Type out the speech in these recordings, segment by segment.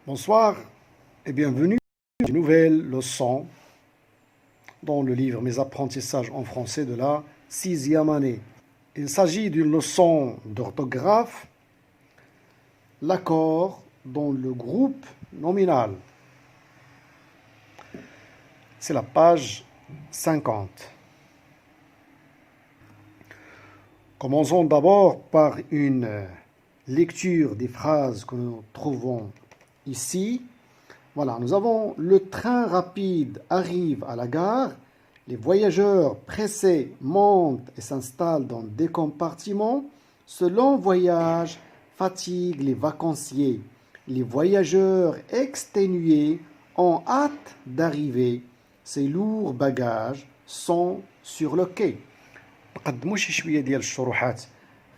Bonsoir et bienvenue à une nouvelle leçon dans le livre Mes apprentissages en français de la sixième année. Il s'agit d'une leçon d'orthographe, l'accord dans le groupe nominal. C'est la page 50. Commençons d'abord par une lecture des phrases que nous trouvons ici. Voilà, nous avons le train rapide arrive à la gare, les voyageurs pressés montent et s'installent dans des compartiments, ce long voyage fatigue les vacanciers, les voyageurs exténués ont hâte d'arriver, ces lourds bagages sont sur le quai. نقدموا شي شويه ديال الشروحات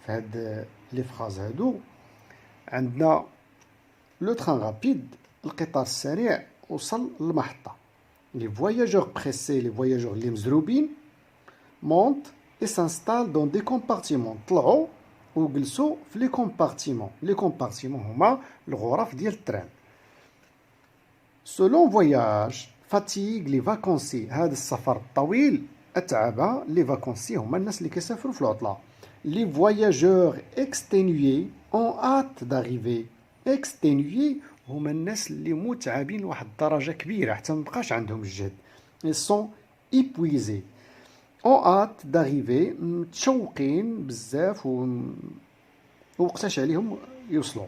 في هاد لي فراز هادو. عندنا لو تران رابيد، القطار السريع وصل للمحطة. لي فواياجور بريسي، لي فواياجور اللي مزروبين مونت اي سانستال دون دي كومبارتيمون، طلعوا وجلسوا في لي كومبارتيمون. لي كومبارتيمون هما الغرف ديال التران. سو لون فواياج فاتيغ لي فاكونسي، هذا السفر الطويل أتعب لي فاكونسي، هما الناس اللي كيسافروا في العطلة. لي فواياجور اكستينوي اون هات داريفي، اكستينوي هما الناس اللي متعبين لواحد الدرجة كبيرة حتى مبقاش عندهم الجهد. ils sont épuisés اون هات داريفي، متشوقين بزاف ووقتاش عليهم يوصلوا.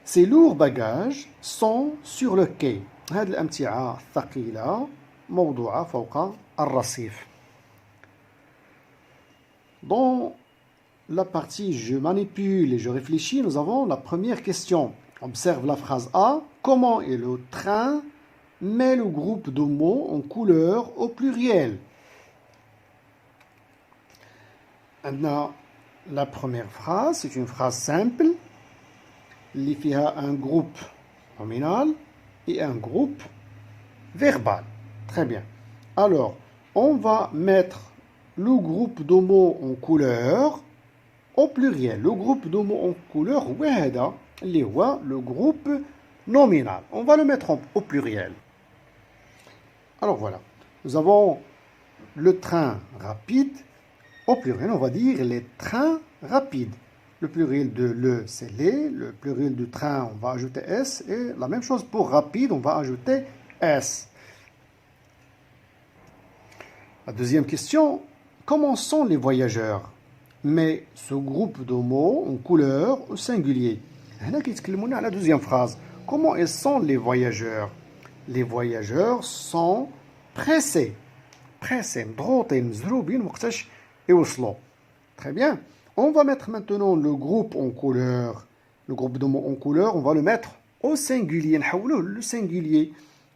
ces lourds bagages sont sur le quai، هاد الأمتعة الثقيلة موضوعة فوق الرصيف. Dans la partie je manipule et je réfléchis, nous avons la première question. Observe la phrase A. Comment est le train met le groupe de mots en couleur au pluriel? Maintenant, la première phrase, c'est une phrase simple. Il y a un groupe nominal et un groupe verbal. Très bien. Alors, on va mettre le groupe de mots en couleur au pluriel. Le groupe de mots en couleur, le groupe nominal. On va le mettre au pluriel. Alors voilà. Nous avons le train rapide. Au pluriel, on va dire les trains rapides. Le pluriel de le, c'est les. Le pluriel du train, on va ajouter S. Et la même chose pour rapide, on va ajouter S. La deuxième question, comment sont les voyageurs? Mais ce groupe de mots en couleur au singulier. هنا كيتكلمونا على la deuxième phrase. Comment ils sont les voyageurs? Les voyageurs sont pressés. Pressés, مضغوطين مزروبين وقتاش يوصلوا. Très bien. On va mettre maintenant le groupe en couleur. Le groupe de mots en couleur, on va le mettre au singulier. نحولوه le singulier.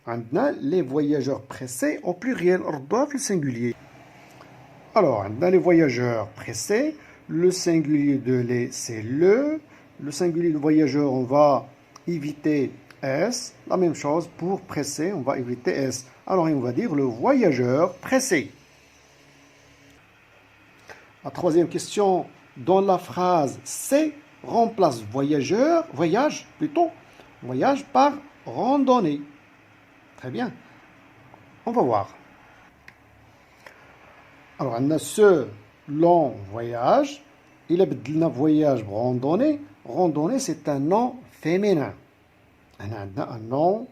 عندنا les voyageurs pressés au pluriel. ردوها في السنجولير. Alors, عندنا les voyageurs pressés. Le singulier de les, c'est le. Le singulier de voyageurs, on va éviter S. La même chose pour pressé, on va éviter S. Alors, on va dire le voyageur pressé. La troisième question, dans la phrase C, remplace voyageur, voyage plutôt, voyage par randonnée. Très bien. On va voir. Alors, on a ce long voyage. Il a بدلنا voyage randonnée. Randonnée, c'est un nom féminin. On a un nom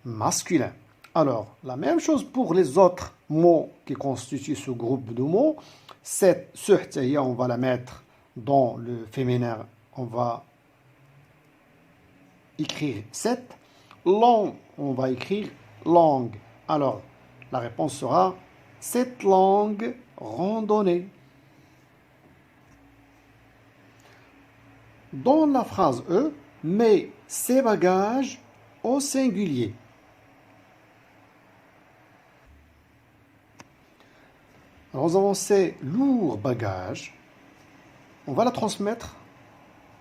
masculin. Alors, la même chose pour les autres mots qui constituent ce groupe de mots. Cette, on va la mettre dans le féminin. On va écrire cette. Long, on va écrire langue. Alors, la réponse sera cette langue randonnée. Dans la phrase E, met ses bagages au singulier. Alors, nous avons ces lourds bagages. On va la transmettre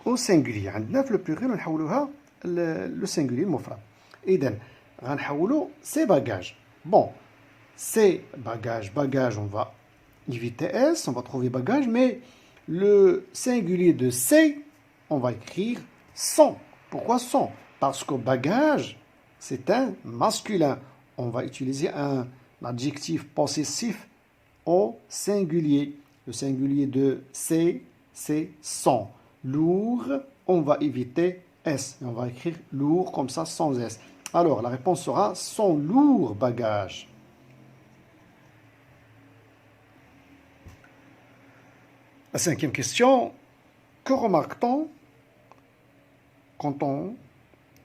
au singulier. عندنا في le pluriel نحولوها le singulier المفرد. إذن غنحولو ces bagages. Bon, ces bagages, on va éviter S, on va trouver bagages, mais le singulier de ces, on va écrire son. Pourquoi sont? Parce que bagage, c'est un masculin. On va utiliser un adjectif possessif au singulier. Le singulier de c'est son. Lourd, on va éviter S. Et on va écrire lourd comme ça sans S. Alors, la réponse sera son lourd bagage. La cinquième question, que remarque-t-on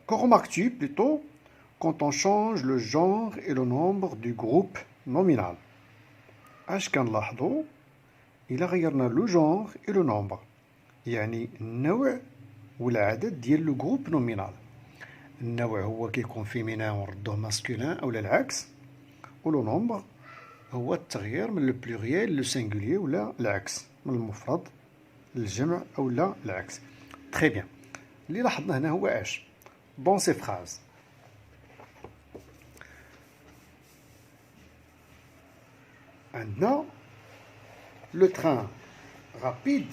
que remarques-tu plutôt quand on change le genre et le nombre du groupe nominal? اش كنلاحظوا إلا غيرنا لو جونغ et le nombre، يعني النوع والعدد ديال لو جروب نومينال. النوع هو كيكون فيمينان ونردوه ماسكولين أو العكس، ولو نومبر هو التغيير من لو بلوريال لو سينغوليي ولا العكس، من المفرد للجمع أو لا العكس. تري بيان. اللي لاحظنا هنا هو اش دون سي فراز عندنا لو تران رابيد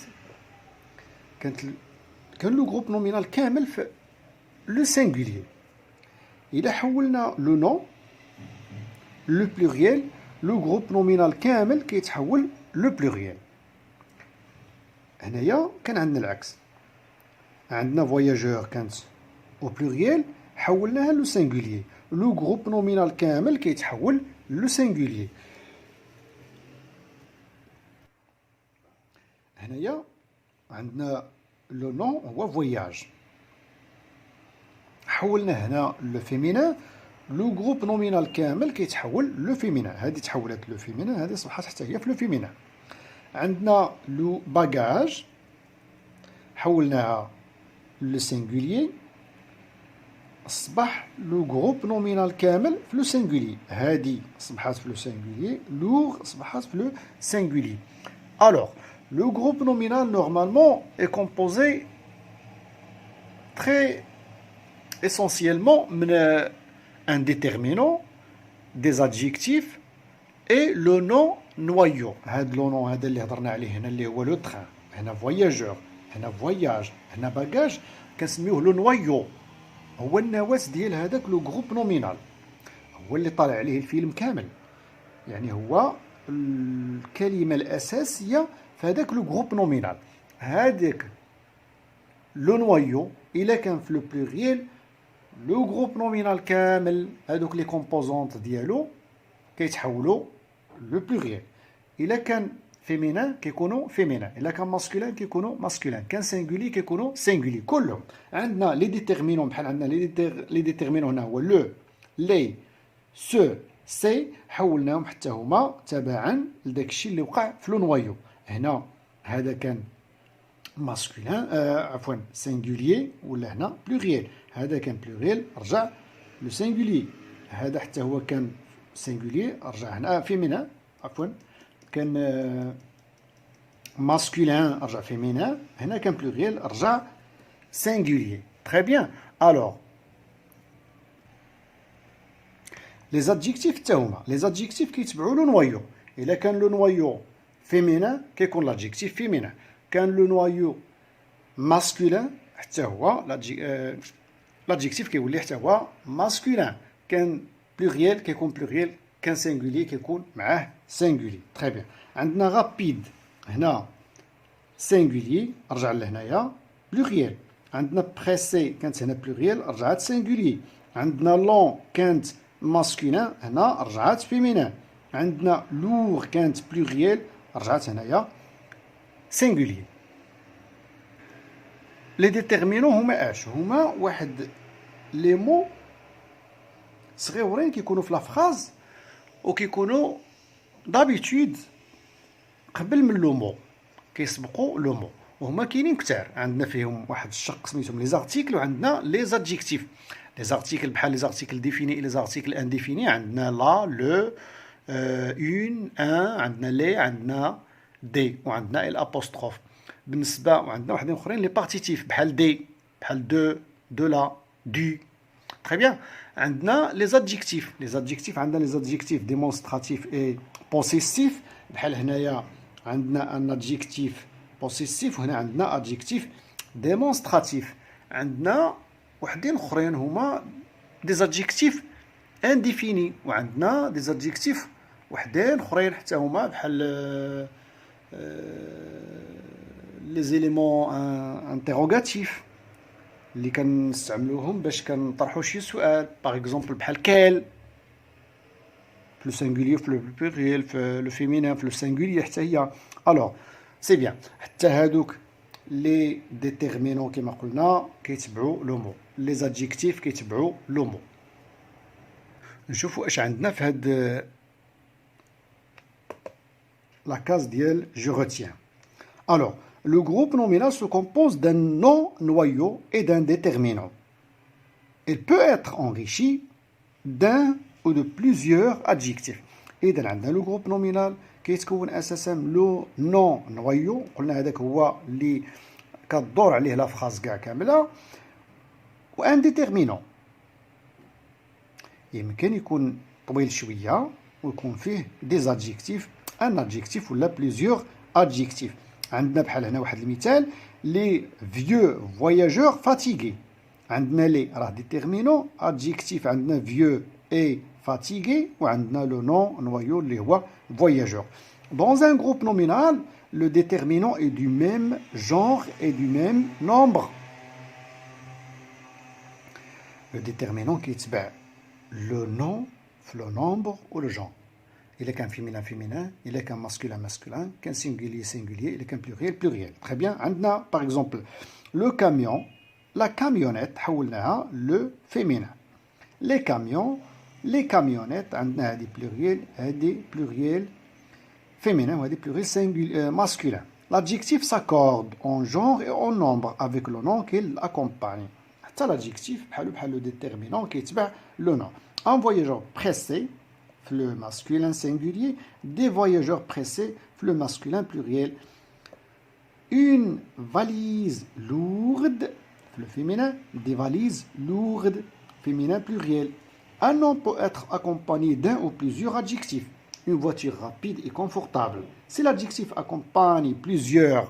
كان لو جروب نومينال كامل في لو سينغوليي. إلا حولنا لو نون لو بلوريال، لو جروب نومينال كامل كيتحول لو بلوريال. هنايا كان عندنا العكس، عندنا فواياجور كانت او بلوريال حولناها لو سينغوليي، لو جروب نومينال كامل كيتحول لو سينغوليي. هنايا عندنا لو نون هو فواياج، حولنا هنا لو فيمينان، لو جروب نومينال كامل كيتحول لو فيمينان. هذه تحولت لو فيمينان، هذه صبحت حتى هي في لو فيمينان. عندنا لو باجاج حولناها لو سينغوليي، أصبح لو جروب نومينال كامل في لو سينغوليي. هذه أصبحت في لو سينغوليي، لوغ أصبحت في لو سينغوليي. Alors, le groupe nominal normalement est composé très essentiellement من un déterminant, des adjectifs et le nom noyau. هذا لو نون هذا اللي هضرنا عليه هنا اللي هو لو تران، هنا فواياجور، هنا فواياج، هنا باجاج، كنسميوه لو نويو. هو النواة ديال هذاك لو جروب نومينال، هو اللي طالع عليه الفيلم كامل. يعني هو الكلمة الأساسية في هذاك لو جروب نومينال. هذاك لو نويو إلا كان في لو بلوريال، لو جروب نومينال كامل هذوك لي كومبوزونط ديالو كيتحولوا لو بلوريال. إلا كان فيمينان كيكونوا فيمينان، إلا كان ماسكولين كيكونوا ماسكولين، كان سينغولي كيكونوا سينغولي. كلهم عندنا لي ديتيرمينون، بحال عندنا لي ديتيرمينون هنا هو لو، لي، سو، سي، حولناهم حتى هما تبعا لداك الشيء اللي وقع في لو نوايو. هنا هذا كان ماسكولين عفوا سينغوليي، ولا هنا بلوريال، هذا كان بلوريال رجع لو سينغوليي، هذا حتى هو كان سينغوليي رجع هنا فيمينان، عفوا كان ماسكولين رجع فيمينان، هنا كان بلوريال رجع سينغوليي. تري بيان. الوغ لي زادجيكتيف حتى هما، لي زادجيكتيف كيتبعوا لو نوايو. الا كان لو نوايو فيمينان كيكون لادجيكتيف فيمينان، كان لو نوايو ماسكولين حتى هو لادجيكتيف كيولي حتى هو ماسكولين، كان بلوريال كيكون بلوريال، كان سينغولي كيكون معاه سينغولي. تري بيان. عندنا غابيد هنا سينغولي رجع لهنايا بلوريال، عندنا بريسي كانت هنا بلوريال رجعت سينغولي، عندنا لون كانت ماسكولين هنا رجعت فيمينان، عندنا لوغ كانت بلوريال رجعت هنايا سينغولي. لي ديتيرمينون هما اش؟ هما واحد لي مو صغيورين كيكونوا في لا فراز وكيكونوا دابيتود قبل من لو مو، كيسبقوا لو مو، وهما كاينين كتار. عندنا فيهم واحد الشق سميتهم لي زارتيكل، وعندنا لي زادجيكتيف. لي زارتيكل بحال لي زارتيكل ديفيني اي لي زارتيكل انديفيني، عندنا لا، لو، اون، ان، عندنا لي، عندنا دي، وعندنا الابوستروف. بالنسبه وعندنا واحدين اخرين لي بارتيتيف بحال دي، بحال دو، دو لا، دو. تري بيان. عندنا لي زادجيكتيف، لي زادجيكتيف عندنا لي زادجيكتيف ديمونستراتيف اي بوسيسيف، بحال هنايا عندنا ان ادجيكتيف بوسيسيف، وهنا عندنا ادجيكتيف ديمونستراتيف. عندنا وحدين اخرين هما دي زادجيكتيف انديفيني، وعندنا دي زادجيكتيف وحدين اخرين حتى هما بحال لي زيليمون انتيروغاتيف اللي كنستعملوهم باش كنطرحوا شي سؤال. باغ اكزومبل بحال كال في لو سينغولير، في لو بلوريال، في لو فيمينين، في لو سينغولير حتى هي. الوغ سي بيان، حتى هادوك لي ديتيرمينون كما قلنا كيتبعوا لو مو، لي زادجيكتيف كيتبعوا لو مو. نشوفوا اش عندنا في هاد لا كاز ديال جو روتيان. Alors, le groupe nominal se compose d'un nom noyau et d'un déterminant. Il peut être enrichi d'un ou de plusieurs adjectifs. إذا عندنا le groupe nominal كيتكون أساسا لو نون نويو، قلنا هذاك هو اللي كتدور عليه لا فراز كاع كاملة، وان ديتيرمينون يمكن يكون طويل شوية ويكون فيه دي زادجيكتيف، ان ادجيكتيف ولا بليزيور ادجيكتيف. عندنا بحال هنا واحد المثال، لي فيو فواياجور فاتيغي. عندنا لي راه ديتيرمينون، ادجيكتيف عندنا فيو اي fatigué, وعندنا le nom noyau اللي هو voyageur. Dans un groupe nominal, le déterminant est du même genre et du même nombre. Le déterminant كيتبع le nom في le nombre ou le genre. Il est qu'un féminin féminin, il est qu'un masculin masculin, qu'un singulier singulier, il est qu'un pluriel pluriel. Très bien. عندنا par exemple le camion, la camionnette حولناها le féminin. Les camions, les camionnettes, عندنا هذه pluriel, هذه pluriel féminin وهذه pluriel singulier masculin. L'adjectif s'accorde en genre et en nombre avec le nom qu'il accompagne. حتى l'adjectif بحال le déterminant كيتبع le nom. Un voyageur pressé le masculin singulier, des voyageurs pressés le masculin pluriel. Une valise lourde le féminin, des valises lourdes féminin pluriel. Un nom peut être accompagné d'un ou plusieurs adjectifs. Une voiture rapide et confortable. Si l'adjectif accompagne plusieurs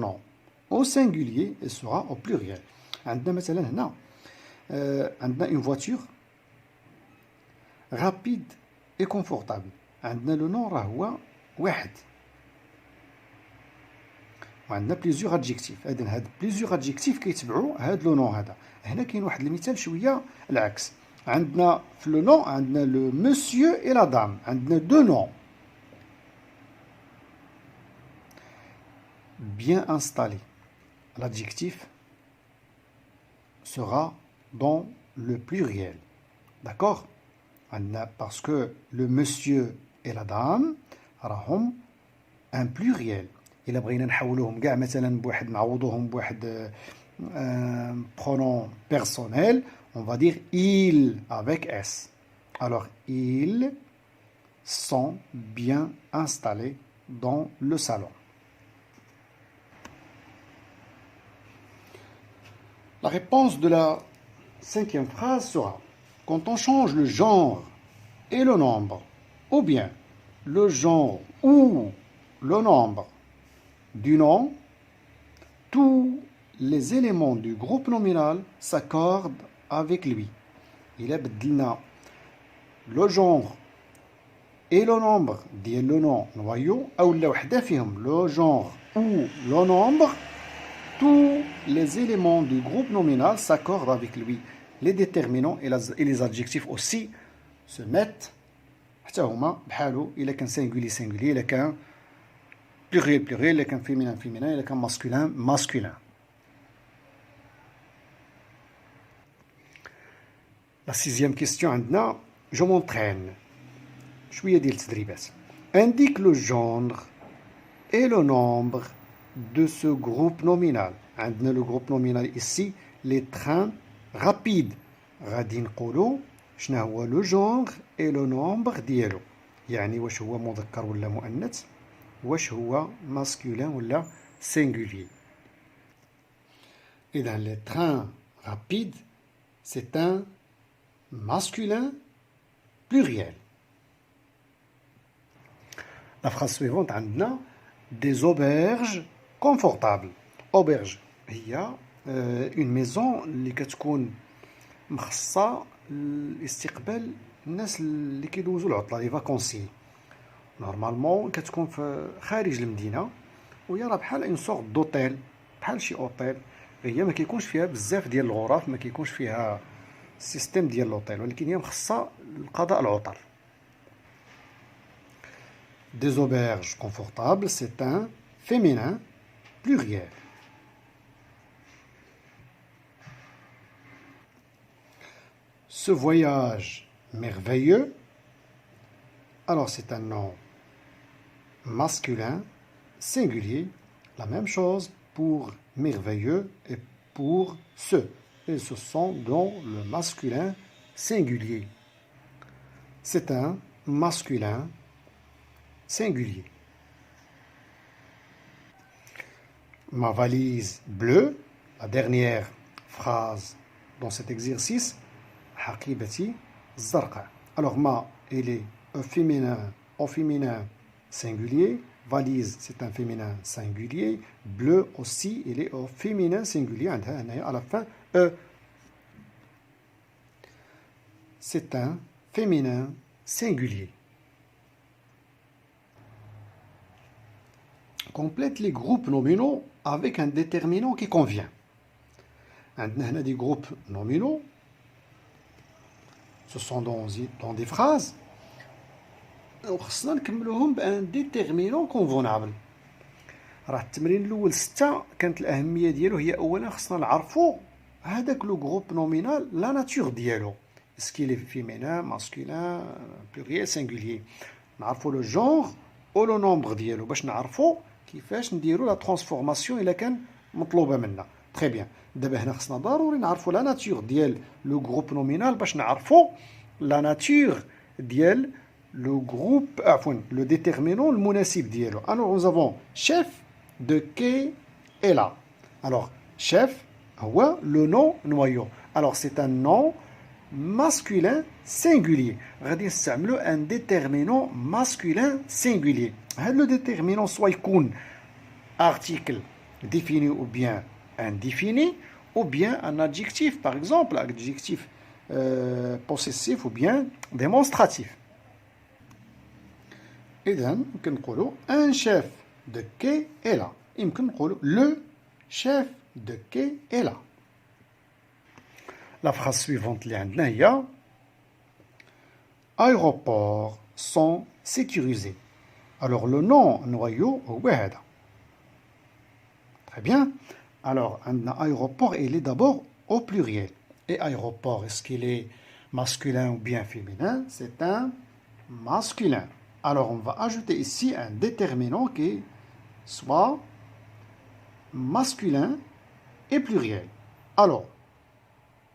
noms au singulier, il sera au pluriel. عندنا مثلا هنا عندنا une voiture rapide et confortable. عندنا le nom راه هو واحد، وعندنا بليزيور ادجيكتيف. اذا هاد بليزيور ادجيكتيف كيتبعوا هاد لو نون هذا. هنا كاين واحد المثال شويه العكس. عندنا في لو نون عندنا لو مسيو اي لا دام، عندنا دو نون bien installé. L'adjectif sera dans le pluriel. D'accord? Parce que le monsieur et la dame راهم un pluriel. إلا بغينا نحولوهم كاع مثلا بواحد نعوضوهم بواحد pronom personnel, on va dire ils avec S. Alors ils sont bien installés dans le salon. La réponse de la cinquième phrase sera: quand on change le genre et le nombre, ou bien le genre ou le nombre du nom, tous les éléments du groupe nominal s'accordent avec lui. Il a بدلنا le genre et le nombre ديال le nom noyau أو لا وحدة فيهم le genre ou le nombre, tous les éléments du groupe nominal s'accordent avec lui. Les déterminants et les adjectifs aussi se mettent حتى هما بحالو. إلا كان singulier singulier، إلا كان pluriel pluriel، إلا كان féminin féminin، إلا كان masculin masculin. La sixième question عندنا: je m'entraîne. شوية ديال التدريبات. Indique le genre et le nombre de ce groupe nominal. عندنا le groupe nominal ici les trains rapides. غادي نقولوا شنو هو le genre et le nombre ديالو، يعني واش هو مذكر ولا مؤنث، واش هو masculin ولا singulier. إذا les trains rapides c'est un masculin pluriel. La phrase suivante عندنا: des auberges confortable. Auberge هي une maison اللي كتكون مخصصة لاستقبال الناس اللي كيدوزوا العطلة لي فاكونسي. نورمالمون كتكون في خارج المدينة وهي راه بحال اون سورت دوتيل، بحال شي اوتيل، هي ما كيكونش فيها بزاف ديال الغرف، ما كيكونش فيها السيستيم ديال لوطيل، ولكن هي مخصصة لقضاء العطل. Des auberges confortables, c'est un féminin pluriel. Ce voyage merveilleux, alors c'est un nom masculin singulier, la même chose pour merveilleux et pour ce. Et ce sont dans le masculin singulier. C'est un masculin singulier. Ma valise bleue, la dernière phrase dans cet exercice, حقيبتي الزرقاء. Alors ma, il est au féminin singulier. Valise, c'est un féminin singulier. Bleu aussi, il est au féminin singulier. À la fin, E. C'est un féminin singulier. Complète les groupes nominaux avec un déterminant qui convient. عندنا des groupes nominaux. Ce sont dans des phrases. وخصنا نكملوهم بان ديتيرمينون كونفونابل. راه التمرين الاول 6 كانت الاهميه ديالو هي اولا خصنا نعرفوا هذاك لو جروب نومينال لا ناتور ديالو، اسكي لي فيمينان ماسكولين بلوريال سينغولير، نعرفوا لو جونغ او لو نومبر ديالو باش نعرفوا كيفاش نديروا لا ترانسفورماسيون الا كان مطلوبه منا. تري بيان. دابا هنا خصنا ضروري نعرفوا لا ناتور ديال لو جروب نومينال باش نعرفوا لا ناتور ديال le groupe, le déterminant, le munasib dielo. Alors nous avons chef de qui est là. Alors chef, le nom noyau. Alors c'est un nom masculin singulier. غادي نستعملوا un déterminant masculin singulier. Le déterminant soit يكون article défini ou bien indéfini ou bien un adjectif, par exemple adjectif possessif ou bien démonstratif. إذن يمكن نقولوا un chef de quai est là. يمكن نقولوا le chef de quai est là. La phrase suivante اللي عندنا هي aéroports sont sécurisés. Alors le nom noyau هو هذا. Très bien. Alors عندنا aéroport il est d'abord au pluriel. Et aéroport, est-ce qu'il est masculin ou bien féminin? C'est un masculin. Alors, on va ajouter ici un déterminant qui soit masculin et pluriel. Alors,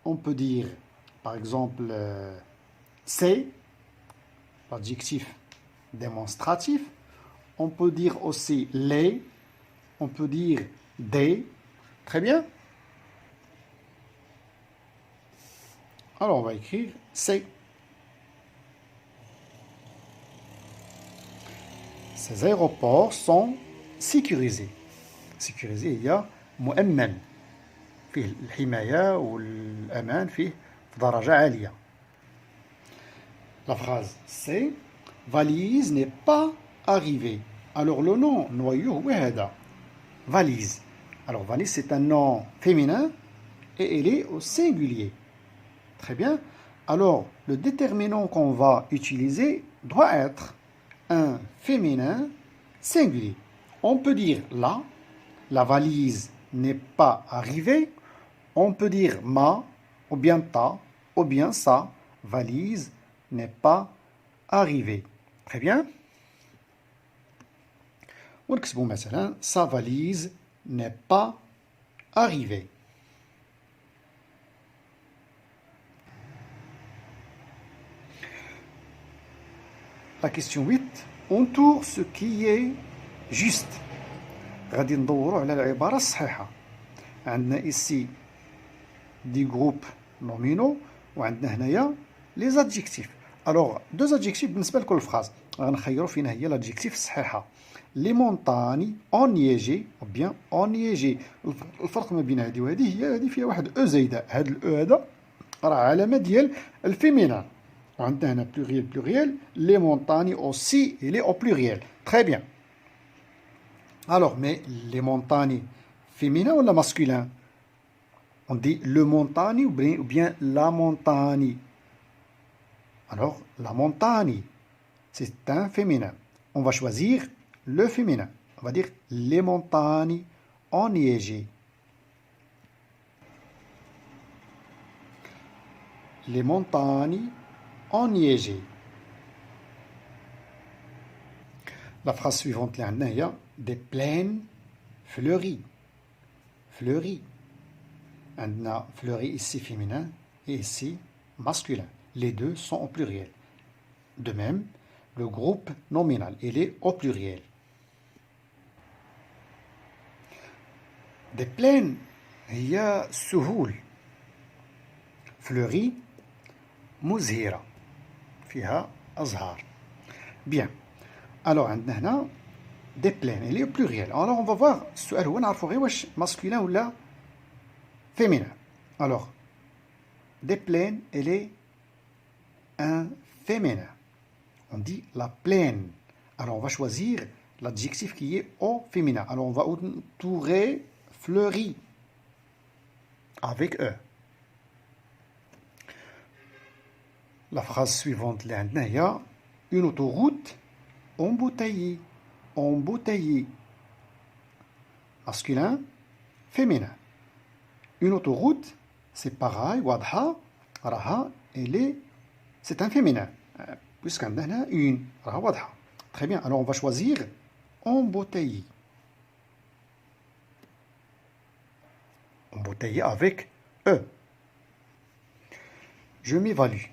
on peut dire, par exemple, c'est l'adjectif démonstratif. On peut dire aussi les. On peut dire des. Très bien. Alors, on va écrire c'est. Ces aéroports sont sécurisés. Sécurisés, il y a مؤمن فيه الحماية والأمان فيه في درجة عالية. La phrase c'est valise n'est pas arrivée. Alors le nom noyau هو هذا valise. Alors valise c'est un nom féminin et elle est au singulier. Très bien. Alors le déterminant qu'on va utiliser doit être un féminin singulier. On peut dire là, la valise n'est pas arrivée. On peut dire ma, ou bien ta, ou bien sa valise n'est pas arrivée. Très bien. ونكتبوا مثلا sa valise n'est pas arrivée. La question 8, entoure ce qui est juste. غادي ندوروا على العبارة الصحيحة. عندنا ici des groupes nominaux وعندنا هنايا les adjectifs. Alors deux adjectifs بالنسبة لكل phrase. غنخيروا فينا هي l'adjectif الصحيحة. les montagnes enneigées ou bien enneigées. الفرق ما بين هذه وهذه هي هذه فيها واحد او زايده. هذا الاو هذا راه علامه ديال الفيمينان. وعندنا هنا pluriel les montagnes aussi il est au pluriel. Très bien. Alors mais les montagnes féminin ou la masculin? On dit le montagne ou bien la montagne. Alors la montagne c'est un féminin. On va choisir le féminin. On va dire les montagnes enneigées. Les montagnes enneigées. La phrase suivante, il y a des plaines fleuries. Fleuries. On a fleuri ici féminin et ici masculin. Les deux sont au pluriel. De même, le groupe nominal, il est au pluriel. Des plaines, il y a سهول. Fleurie, مزهرة. فيها أزهار. Bien. Alors, عندنا هنا des plaines, il est au pluriel. Alors, on va voir السؤال هو نعرفوا غير واش masculin ولا féminin. Alors, des plaines, elle est un féminin. On dit la plaine. Alors, on va choisir l'adjectif qui est au féminin. Alors, on va entourer fleuri avec E. La phrase suivante, il y a une autoroute embouteillée. Embouteillée. Masculin, féminin. Une autoroute, c'est pareil, wadha, raha, c'est un féminin. Puisqu'on a une, raha, wadha. Très bien, alors on va choisir embouteillé. Embouteillé avec E. Je m'évalue.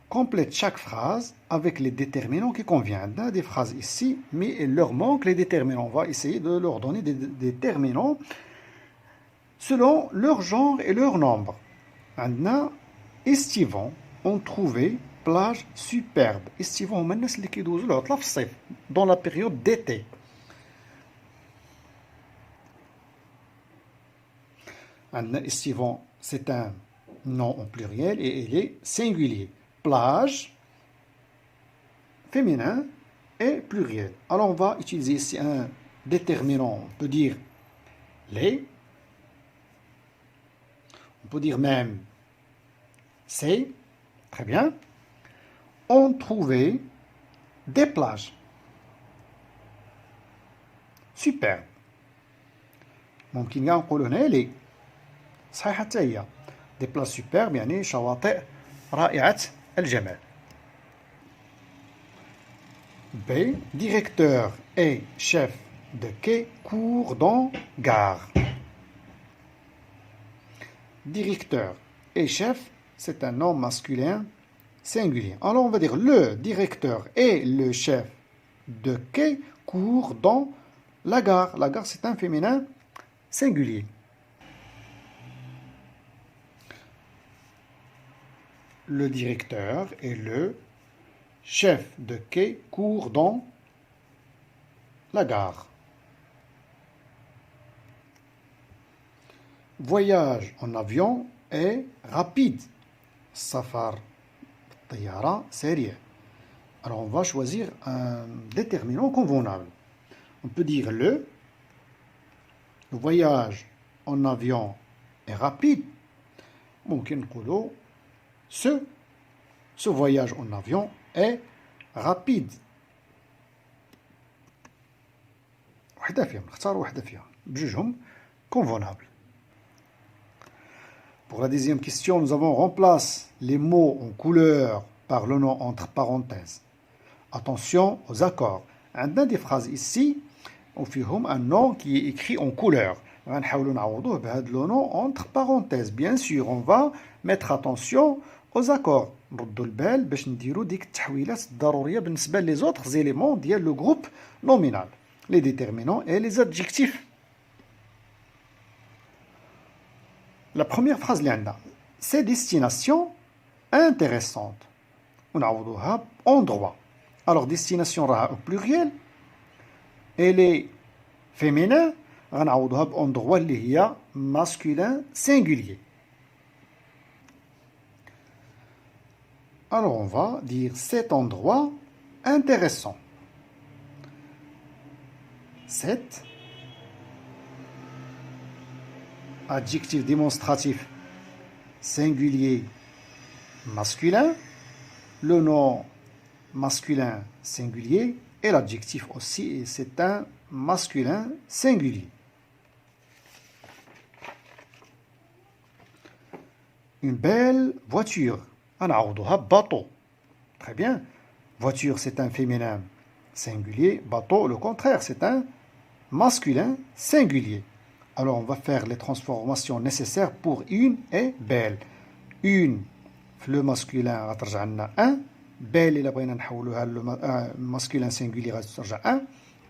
Complète chaque phrase avec les déterminants qui conviennent. On a des phrases ici, mais il leur manque les déterminants. On va essayer de leur donner des déterminants selon leur genre et leur nombre. عندنا estivants ont trouvé plage superbe. Estivants هما الناس اللي كيدوزوا العطلة في الصيف dans la période d'été. عندنا estivants c'est un nom au pluriel et il est singulier. Plage féminin et pluriel. Alors on va utiliser ici un déterminant. On peut dire les. On peut dire même c'est. Très bien. On trouvait des plages. Super. ممكن نقول هنا لي صحيح حتى هي des plages superbes يعني شواطئ رائعة الجمال. B. Directeur et chef de quai court dans gare. Directeur et chef, c'est un nom masculin singulier. Alors on va dire le directeur et le chef de quai court dans la gare. La gare, c'est un féminin singulier. Le directeur et le chef de quai court dans la gare. Voyage en avion est rapide. Safar tayara sérieux. Alors on va choisir un déterminant convenable. On peut dire le voyage en avion est rapide. ممكن نقولوا ce voyage en avion est rapide. وحدة فيهم نختار وحدة فيهم بجوجهم convenable. Pour la deuxième question, nous avons remplacé les mots en couleur par le nom entre parenthèses. Attention aux accords. On a des phrases ici où فيهم un nom qui est écrit en couleur. غنحاولوا نعوضوه بهذا le nom entre parenthèses. Bien sûr, on va mettre attention aux accords. نردوا البال باش نديروا ديك التحويلات الضروريه بالنسبه les autres éléments ديال le groupe nominal, les déterminants et les adjectifs. La première phrase اللي عندنا ces destinations intéressantes ونعوضوها endroit. Alors destination راها au pluriel elle est féminin, غنعوضوها بendroit اللي هي masculin singulier. Alors on va dire cet endroit intéressant. Cet adjectif démonstratif singulier masculin, le nom masculin singulier et l'adjectif aussi, c'est un masculin singulier. Une belle voiture. غنعوضوها bateau. Très bien. Voiture, c'est un féminin singulier. Bateau, le contraire, c'est un masculin singulier. Alors, on va faire les transformations nécessaires pour une et belle. Une, le masculin, غترجع لنا un. Belle, إلا بغينا نحولوها masculin singulier, غترجع un.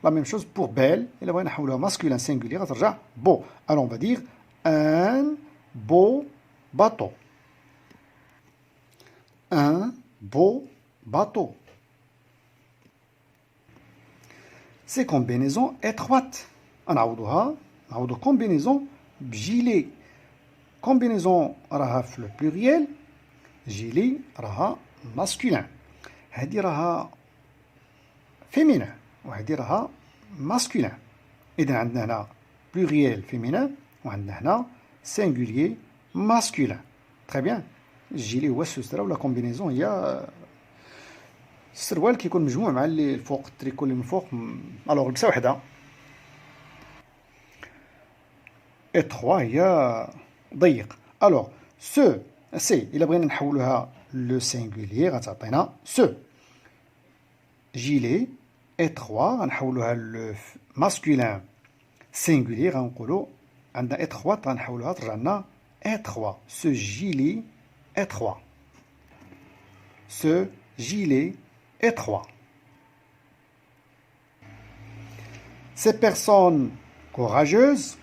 La même chose pour belle, إلا بغينا نحولوها masculin singulier, غترجع beau. Alors, on va dire un beau bateau. Un beau bateau. Ces combinaisons étroites. نعوضوها combinaison gilet. Combinaison راها في le pluriel. Gilet راها masculin. هذه راها féminin. وهذه راها masculin. إذا عندنا هنا pluriel féminin وعندنا هنا singulier masculin. Très bien. الجيلي هو السوسترة ولا كومبينيزون هي السروال كيكون مجموع مع اللي الفوق التريكو اللي من فوق. الوغ لبسه وحده. إتخوا هي ضيق. الوغ سو سي إلا بغينا نحولوها لو سينغوليي غتعطينا سو. جيلي إتخوا غنحولوها لو ماسكولين سينغوليي غنقولو عندنا إتخوات غنحولوها ترجع لنا إتخوا. سو جيلي étroit. Ce gilet étroit. Ces personnes courageuses,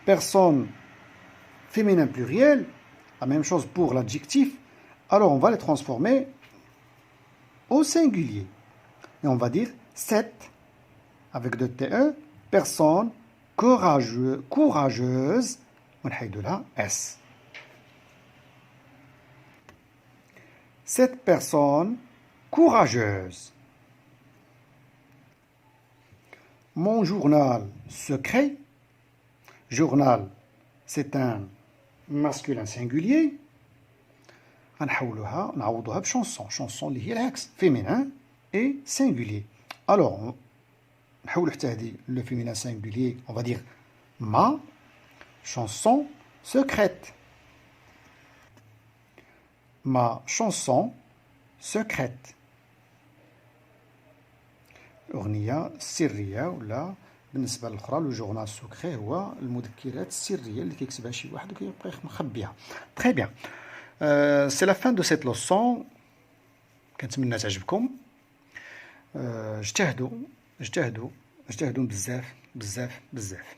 personnes féminin pluriel, la même chose pour l'adjectif, alors on va les transformer au singulier. Et on va dire cette, avec deux TE, personnes courageuses, on a de la S. Cette personne courageuse. Mon journal secret. Journal, c'est un masculin singulier. نعوضوها بشانسون. شانسون اللي هي العكس féminin et singulier. Alors, نحولو حتى هذه le féminin singulier. On va dire ma chanson secrète. Ma chanson secrète. أغنية سرية ولا بالنسبة للأخرى لو جورنال سوكري هو المذكرات السرية اللي كيكتبها شي واحد وكيبقى مخبيها. Très bien. C'est la fin de cette leçon. كنتمنى تعجبكم. اجتهدوا بزاف بزاف بزاف.